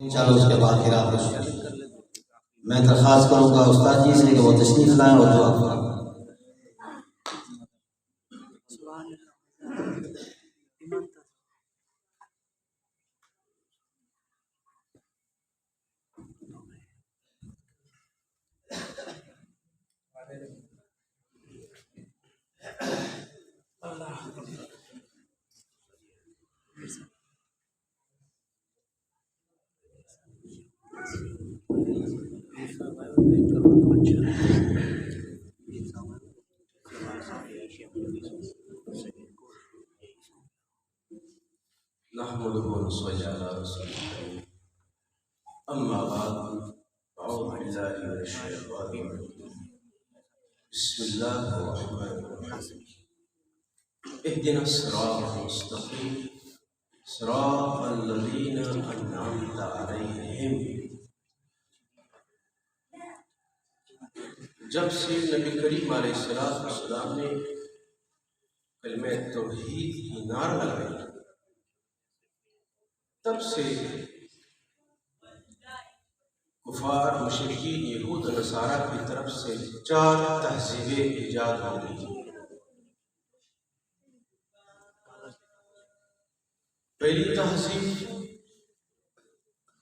انشاءاللہ اس کے بعد پھر آپ میں درخواست کروں گا استاد جی سے کہ وہ تشریف لائیں اور دعا کریں۔ نحمده ونصلي على رسوله الكريم اما بعد اعوذ بالله من الشيطان الرجيم بسم الله الرحمن الرحيم اهدنا الصراط المستقيم صراط الذين انعمت عليهم۔ جب سے نبی کریم علیہ السلام نے کلمہ توحید کی نعرہ لگائی تب سے کفار مشرکین یہود و نصارہ کی طرف سے 4 تہذیبیں ایجاد ہو گئی۔ پہلی تہذیب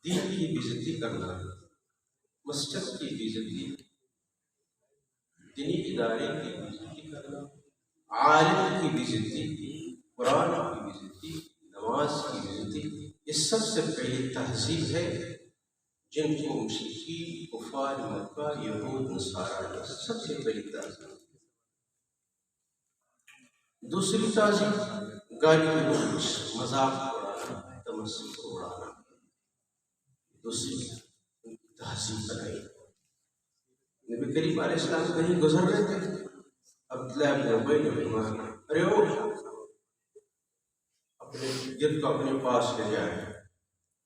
دین کی بےعزتی کرنا، مسجد کی بےعزتی، دینی ادارے کی بےعزتی کرنا، عالم کی بےعزتی، قرآن کی بےعزتی، نماز کی بےعزتی، یہ سب سے پہلی تہذیب ہے جن کو مشرکین کفار مکہ یہود نصارہ نے سب سے پہلی تہذیب۔ دوسری تہذیب گالی گلوچ، مذاق اڑانا، تمسخر اڑانا، دوسری تہذیب بنائی۔ نبی کریم علیہ السلام کہیں گزر رہے تھے، عبداللہ بن ابی نے فرمایا ارے او اپنے گرد کو اپنے پاس لے جائیں،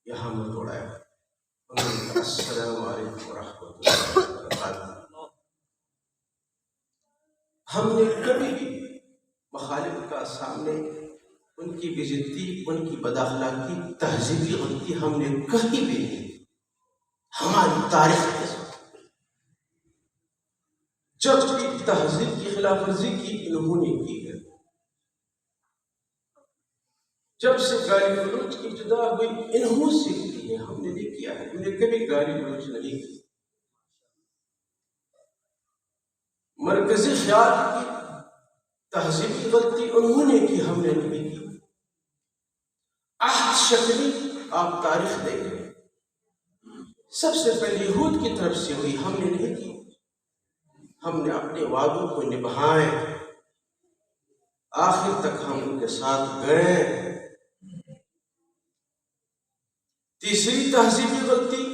یہاں مت اڑائے۔ السلام علیکم ورحمۃ اللہ وبرکاتہ۔ ہم نے کبھی بھی مخالف کا سامنے ان کی بےعزتی، ان کی بداخلاقی، تہذیبی غلطی ہم نے کہیں بھی نہیں، ہماری تاریخ ہے۔ جب بھی تہذیب کی خلاف ورزی کی انہوں نے کی ہے، جب سے گالی گلوچ کی ابتدا ہوئی انہوں سے کی ہے، ہم نے نہیں کیا ہے، ہم نے کبھی گالی گلوچ نہیں کی۔ مرکزی خیال کی تہذیبی غلطی انہوں نے کی، ہم نے نہیں کی۔ عہد شکلی آپ تاریخ دیکھیں، سب سے پہلے یہود کی طرف سے ہوئی، ہم نے نہیں کی۔ ہم نے اپنے وعدوں کو نبھائے، آخر تک ہم ان کے ساتھ گئے۔ تیسری تہذیبی غلطی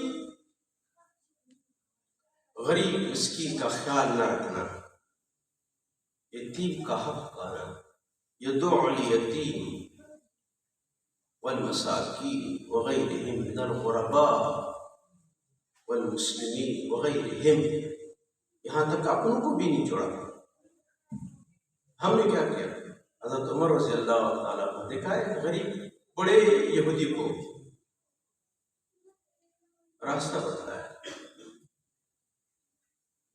غریب مسکین کا خیال نہ رکھنا، یتیم کا حق کھانا، یدعو الیتیم والمساکین وغیرہم من الغرباء والمسلمین وغیرہم، یہاں تک اپنوں کو بھی نہیں چھوڑا۔ ہم نے کیا کیا؟ حضرت عمر رضی اللہ تعالیٰ عنہ دیکھا ہے غریب بڑے یہودی کو راستہ بتلایا،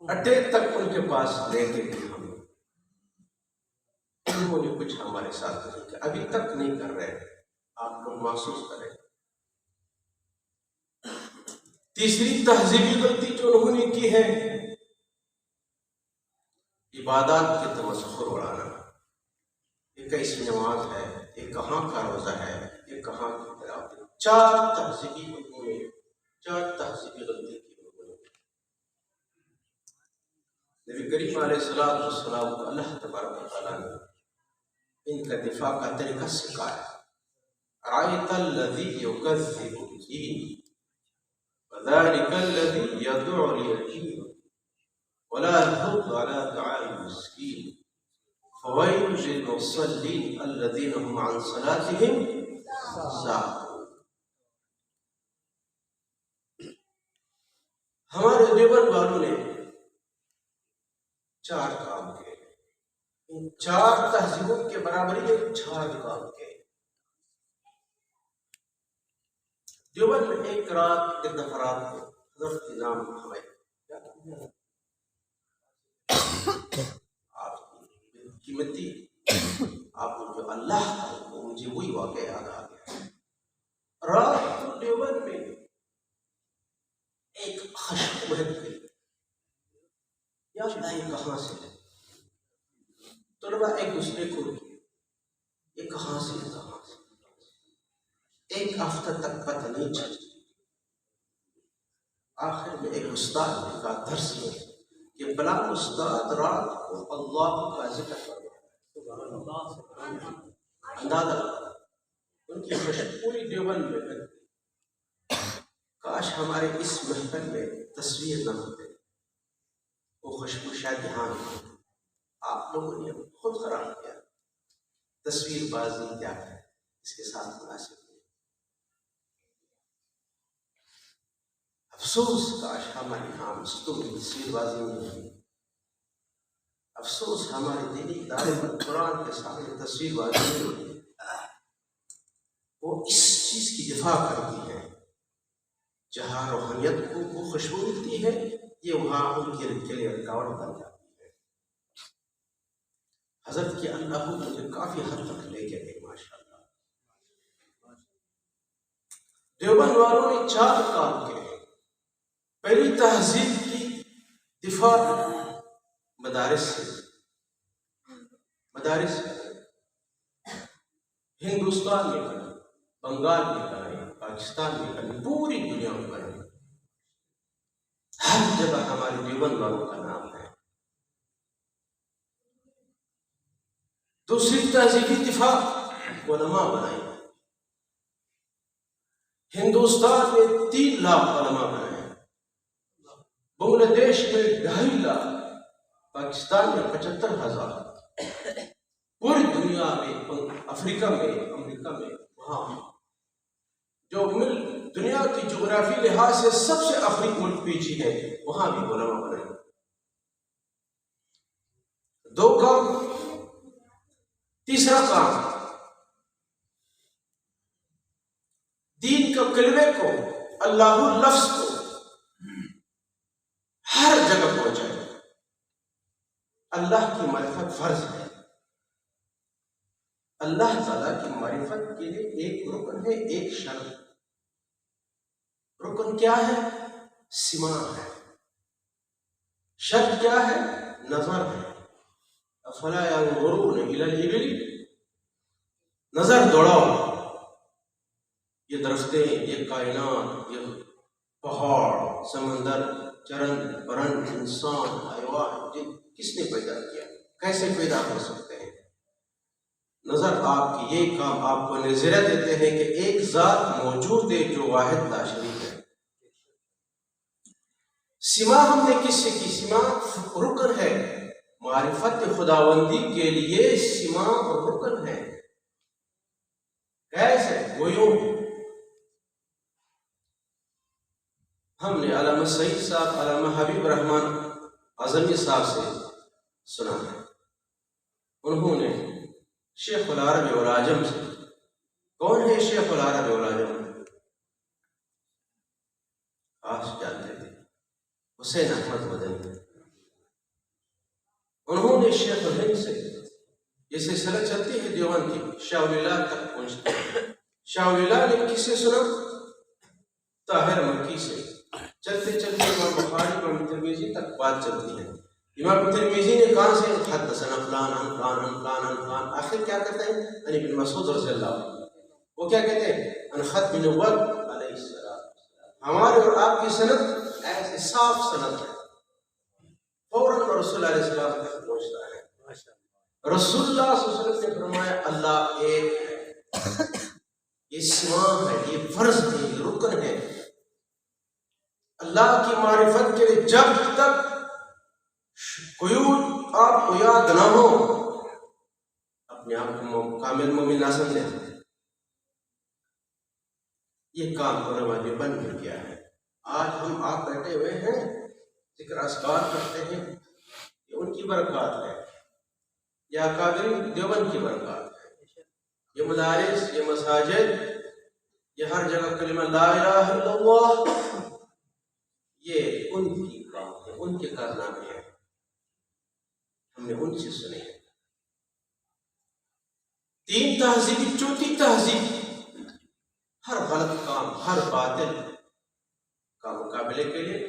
اڈے تک ان کے پاس لے کے گئے، ہم انہوں نے کچھ ہمارے ساتھ نہیں کیا، ابھی تک نہیں کر رہے، آپ لوگ محسوس کریں۔ تیسری تہذیبی غلطی جو انہوں نے کی ہے عبادات کے تمسخر اڑانا، یہ کیسی نماز ہے، یہ کہاں کا روزہ ہے، یہ کہاں کی تلاوت ہے۔ 4 تہذیبی غلطی کی انہوں نے۔ نبی کریم علیہ السلام کو اللہ تبارک و تعالیٰ نے ان کا دفاع کا طریقہ سکھایا۔ رأیت الذی یکذب بالدین وذلک الذی یدعو الیتیم ولا يحض على طعام المسكين فويل للمصلين الذين هم عن صلاتهم ساهون۔ ہمارے دیوبند والوں نے 4 کام کیے، ان 4 تہذیبوں کے برابری میں 4 کام کیے۔ دیوبند میں ایک دفعہ رات کو حضرت کے نام ہمیں آپ کی قیمتی آپ جو اللہ کا وہ مجھے وہی واقعہ یاد آ گیا. رات کو دیوبند میں ایک خشک مہک گئی. یا اللہ یہ کہاں سے ہے؟ طلبا ایک دوسرے کو یہ کہاں سے ہے؟ ایک ہفتہ تک پتہ نہیں چل. آخر میں ایک استاد نے کہا درس میں کہ بلا استاد رات کو اللہ کا ذکر کر رہا ہے. اندازہ لگا ان کی خوشی پوری دیوبند میں لگ. کاش ہمارے اس محفل میں تصویر نہ ہوتے، وہ خوشبو شاید یہاں نہیں. آپ لوگوں نے خود خراب کیا. تصویر بازی کیا ہے اس کے ساتھ مناسب نہیں. افسوس کاش ہمارے یہاں تصویر بازی نہیں. افسوس ہمارے دینی ادارے پر قرآن کے سامنے تصویر بازی نہیں ہوتی. وہ اس چیز کی دفاع کرتی ہے جہاں روحانیت کو وہ خوشبو ملتی ہے، یہ وہاں ان کے لیے رکاوٹ بن جاتی ہے. حضرت کے اللہ مجھے کافی حد تک لے کے گئے ماشاء اللہ. دیوبند والوں نے 4 کام کیے. پہلی تہذیب کی دفاع مدارس سے ہندوستان میں بنے، بنگال میں بنے، پاکستان میں بنے، پوری دنیا میں بنے. ہر جگہ ہمارے دیوبند والوں کا نام ہے. دوسری تہذیبی دفاع علماء بنائی. ہندوستان میں 3 لاکھ علماء بنائے، بنگلہ دیش میں 2.5 لاکھ، پاکستان میں 75,000، پوری دنیا میں افریقہ میں امریکہ میں وہاں جو ملک دنیا کی جغرافی لحاظ سے سب سے افریقی ملک پیچھے ہے وہاں بھی علماء بنائے. 2 کام. تیسرا کام دین کا کلمے کو، اللہ لفظ کو ہر جگہ پہنچائے. اللہ کی معرفت فرض ہے. اللہ تعالیٰ کی معرفت کے لیے ایک رکن ہے، ایک شرط. رکن کیا ہے؟ سماع ہے. شرط کیا ہے؟ نظر ہے. افلا ينظرون الى الابل، نظر دوڑاؤ. یہ درختیں، یہ کائنات، یہ پہاڑ، سمندر، چرند پرند، انسان، حیوان، جن کس نے پیدا کیا؟ کیسے پیدا ہو سکتے ہیں؟ نظر آپ کی یہ کام آپ کو نظرہ دیتے ہیں کہ ایک ذات موجود ہے جو واحد لا شریک ہے. سماع ہم نے کس سے کی؟ سماع رکن ہے. معرفت خداوندی کے لیے سماع رکن ہے. کیسے؟ وہ یوں ہم نے علامہ سعید صاحب، علامہ حبیب رحمان اعظمی صاحب سے سنا ہے. انہوں نے شیخ العرب والعجم سے. کون ہے شیخ العرب والعجم؟ آپ جانتے تھے، حسین احمد مدنی. انہوں نے شیخ الہند سے، یہ سلسلہ چلتی ہے دیوبند کی، شاہ ولی اللہ تک پہنچتے ہیں. شاہ ولی اللہ نے کس سے سنا؟ طاہر مکی سے. چلتے چلتے امام بخاری، امام ترمذی تک بات چلتی ہے. امام ترمذی نے کہاں سے؟ حدثنا فلان عن فلان عن فلان عن فلان. آخر کیا کہتے ہیں؟ عن ابن مسعود رضی اللہ عنہ. وہ کیا کہتے ہیں؟ عن ختم نبوت علیہ السلام. ہمارے اور آپ کی سند ایسے صاف سند ہے، فوراً رسول اللہ علیہ السلام تک پہنچتا ہے. رسول اللہ صلی اللہ علیہ وسلم نے فرمایا اللہ ایک ہے. یہ سماع ہے، یہ فرض ہے، یہ رکن ہے. اللہ کی معرفت کے لیے جب تک قیود آپ کو یاد نہ ہو اپنے آپ کو کامل مومن نہ سمجھیں. یہ کام علماء نے بند کر کیا ہے. آج ہم آپ بیٹھے ہوئے ہیں، ذکر اذکار کرتے ہیں، یہ ان کی برکات ہے، یا اکابرین دیوبند کی برکات ہے. یہ مدارس، یہ مساجد، یہ ہر جگہ کلمہ لا الہ الا اللہ، یہ ان کی کام ہے، ان کے کارنامے ہیں، ہم نے ان سے سنے ہیں۔ تین تہذیب، چوتھی تہذیب ہر غلط کام، ہر باطل کا مقابلے کے لیے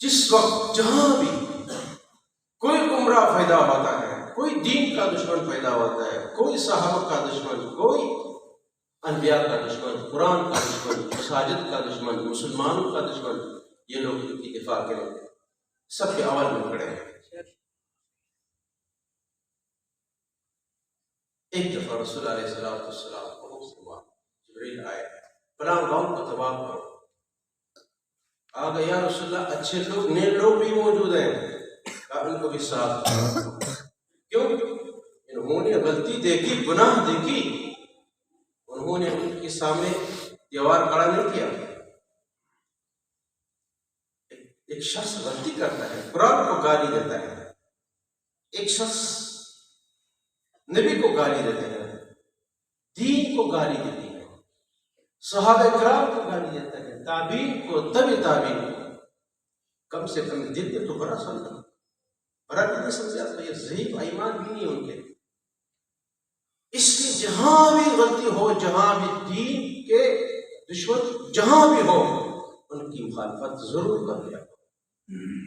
جس وقت جہاں بھی کوئی گمراہ پیدا ہوتا ہے، کوئی دین کا دشمن پیدا ہوتا ہے، کوئی صحابہ کا دشمن، کوئی انبیاء کا دشمن، قرآن کا دشمن، مساجد کا دشمن، مسلمانوں کا دشمن، یہ لوگ ان کی دفاع کریں، سب کے اول میں کھڑے ہیں۔ ایک دفعہ رسول اللہ علیہ السلام کو حکم ہوا، جبریل آئے، فلاں قوم کو تباہ کرو۔ آ گئے، یا رسول اللہ اچھے لوگ، نیک لوگ بھی موجود ہیں، کہا ان کو بھی ساتھ کیوں؟ انہوں نے غلطی دیکھی، گناہ دیکھی، انہوں نے ان کے سامنے دیوار کھڑا نہیں کیا۔ ایک شخص غلطی کرتا ہے، قرآن کو گالی دیتا ہے، ایک شخص نبی کو گالی دیتے ہیں، دین کو گالی دیتی ہے، صحابہ کرام کو گالی دیتا ہے، تابعین کو، تبع تابعین کو، کم سے کم دل میں تو برا سمجھا، برا نہیں سمجھا، تو یہ ضعیف ایمان بھی نہیں ان کے۔ اس لیے جہاں بھی غلطی ہو، جہاں بھی دین کے دشمن جہاں بھی ہو، ان کی مخالفت ضرور کر لیا،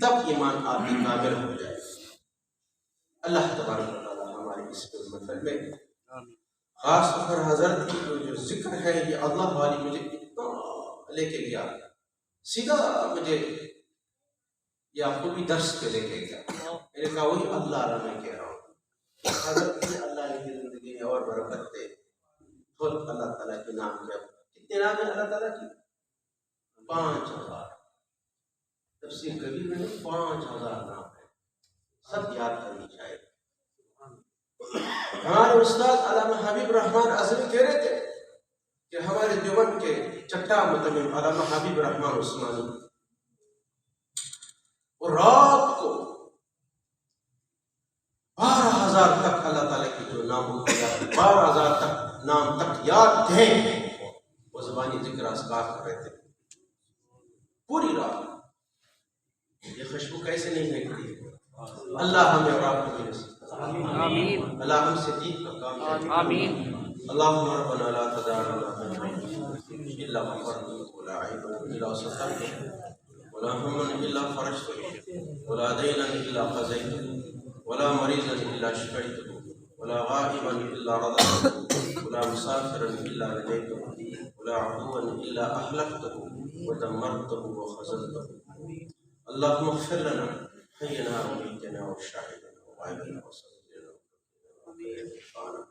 تب ایمان آپ کی کامل ہو جائے۔ اللہ تبارک و تعالی ہمارے اس محفل میں خاص طور پر حضرت کی جو ذکر ہے، یہ اللہ والی مجھے اتنا لے کے گیا، سیدھا مجھے یعقوبی درس پہ لے کے گیا۔ میں نے کہا وہی اللہ رہا میں کہہ رہا ہوں، حضرت نے اللہ کی زندگی میں اور برکت دے، تو اللہ تعالیٰ کے نام کیا، کتنے نام ہیں اللہ تعالیٰ کی؟ 5000۔ تفسیر کبیر میں 5000 نام ہیں، سب یاد کرنی چاہیے۔ ہمارے استاد علامہ حبیب رحمان اعظمی کہہ رہے تھے کہ ہمارے دیوبند کے چٹا متمم علامہ حبیب رحمان عثمانی، اور رات کو 12000 تک اللہ تعالیٰ کی جو ناموں کی یاد، 12000 تک نام تک یاد تھے، وہ زبانی ذکر اذکار کر رہے تھے پوری رات۔ یہ خوشبو کیسے نہیں نکلی؟ اللہ ہمیں اور آپ کو بھی نصیب آمین، اللہ ہم سے دین کا کام کرے آمین۔ اللہم ربنا لا تدع لنا ذنبا الا غفرته ولا عیبا الا سترته ولا هما الا فرجته ولا دینا الا قضیته ولا مریضا الا شفیته ولا غائبا الا رددته ولا مسافرا الا نجیته ولا عدوا الا اهلكته ودمرته وخذلته اللهم اغفر لنا حينا وميتنا وشاهدنا وغائبنا وصغيرنا وكبيرنا،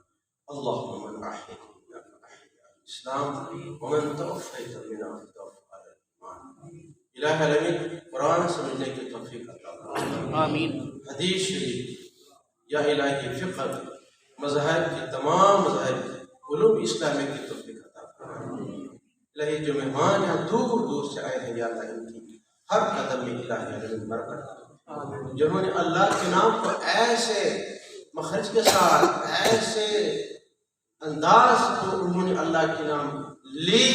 اللهم من أحييت منا فأحيي على الإسلام ومن توفيت منا فتوفى على الإيمان۔ الہ العالمین قرآن سمجھنے کی توفیق عطا فرما آمین۔ حدیث شریف یا الہی فقہ مذاہب کی، تمام مذاہب کی، علوم اسلامی کی توفیق عطا فرما۔ الہی جو مہمان یہاں دور دور سے آئے ہیں، یا اللہ ان کی ہر قدم میں الہ العالمین برکت، جنہوں نے اللہ کے نام کو ایسے مخرج کے ساتھ، ایسے انداز کو انہوں نے اللہ کے نام لی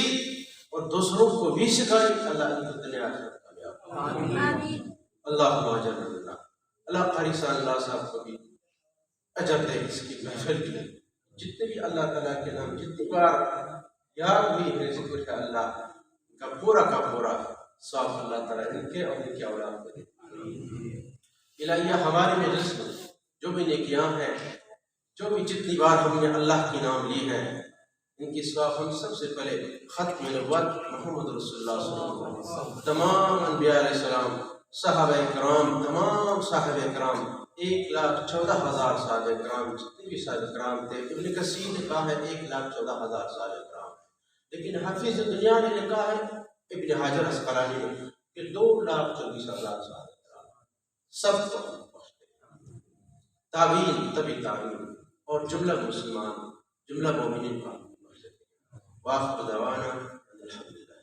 اور دوسروں کو بھی سکھائی، اللہ ان کو دنیا آخرت کامیاب۔ اللہ اجر اللہ، اللہ قاری اللہ صاحب کو بھی اجر دے اس کی محفل کے، جتنے بھی اللہ تعالیٰ کے نام جتنی بار یاد ہوئی ہے، ذکر ہے اللہ کا پورا صاف اللہ تعالیٰ ان کے اور ان کے اولاد کو دے۔ الہیہ ہمارے مجلس میں جو بھی نیکیاں ہیں، جو بھی جتنی بار ہم نے اللہ کی نام لی ہے، ان کی صاف ہم سب سے پہلے ختم نبوت محمد رسول اللہ صلی اللہ علیہ وسلم، تمام انبیاء علیہ السلام، صحابہ کرام، تمام صاحب کرام، 1,14,000 صحابہ کرام، جتنے بھی صحابہ کرام تھے۔ ابن کثیر نے کہا ہے 1,14,000 صحابہ کرام، لیکن حافظ دنیا نے لکھا ہے ابن حجر اسقلانی نے کہ 2,24,000 صحابہ کرام سب کو تابعین، تبع تابعین اور جملہ مسلمان، جملہ مومنین کا واخر دعوانا الحمدللہ۔